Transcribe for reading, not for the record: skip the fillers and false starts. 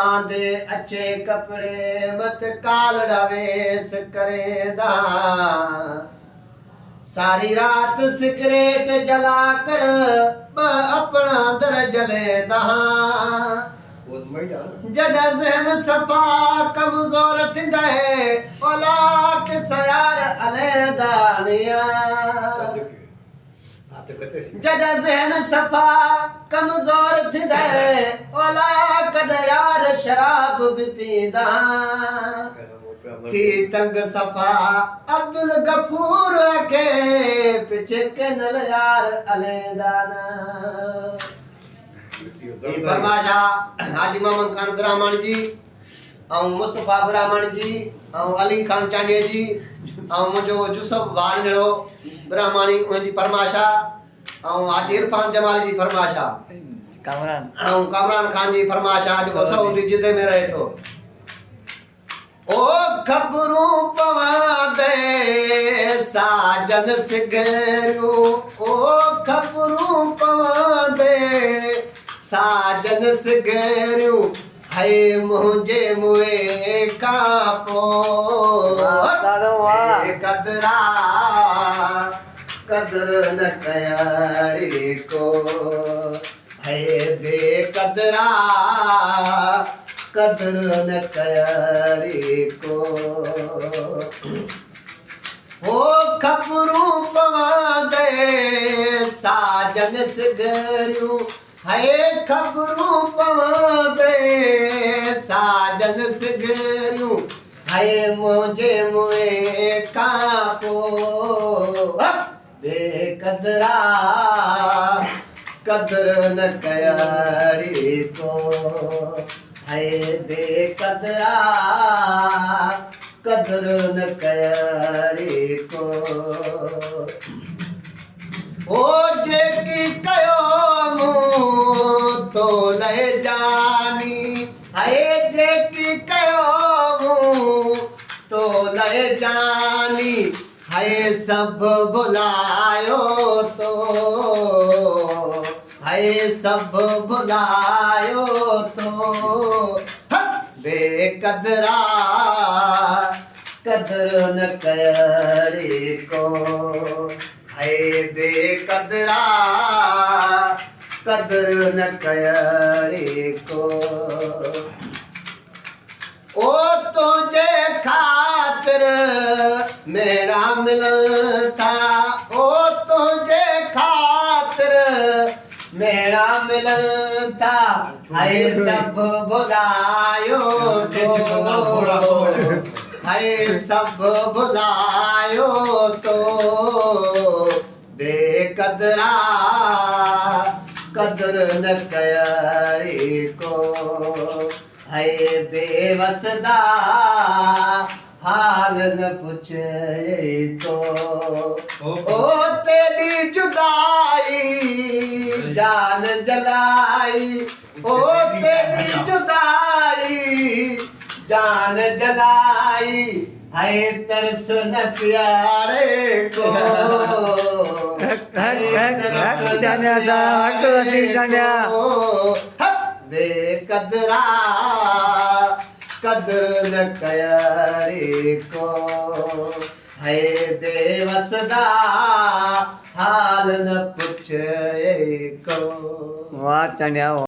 बांधे अच्छे कपड़े मत कालड़ा वेस करेदा। सारी रात सिगरेट जला कर अपना दर जलेदा। जड़ा ज़हन सफा कमज़ोर थींदा है औलाक सयार अलैदानिया। जड़ा ज़हन सफा कमज़ोर थींदा है औलाक यार शराब भी पींदा। थी तंग सफा अब्दुल गफूर के पिछे के नल यार अलैदाना। फरमाशा हाजी मोहम्मद खान ब्राह्मण जी और मुस्तफा ब्राह्मण जी और अली खान चांडिया जी और मुझो जुसफ भानड़ो ब्राह्मणी उनजी फरमाशा और हाजी इरफान जमाल जी फरमाशा कामरान खान जी फरमाशा जो सऊदी जिदे में रहे तो। ओ खबरूं पवा दे साजन सिगरियो। ओ खबरूं पवा दे साजन सिगरियो है मुझे मुए का पो। कदरा कदर न कयाड़ी को है बेकदरा कदर न कयाड़ी को। हो खबरूं पवा दे साजन सिगरियो है खबरूं पवा दे साजन सिगरियो है मुझे मुए कापो। बेकदरा कदर न कयाड़ी को है बेकदरा कदर न कयाड़ी को। ओ जेकी कयो मुँह तो ले जानी है जेकी कयो मुँह तो ले जानी है सब बुलायो तो है सब बुलायो तो। बेकदरा कदर न कयाड़ी को है बेकदरा कदर न कयाड़ी को। ओ तुझे खातिर मेरा मिलता ओ तुझे खातिर मेरा मिलता है सब बुलायो तो है सब बुलायो तो। बेकदरा कदर न कयाड़ी को है बेवसदा हाल न पूछे तो। ओ तेरी जुदाई जान जलाई ओ तेरी जुदाई जान जलाई है तरस न प्यारे को। बेकदरा कदर न कयाड़ी को है बेवसदा हाल न पूछे को। वाह चांडिया।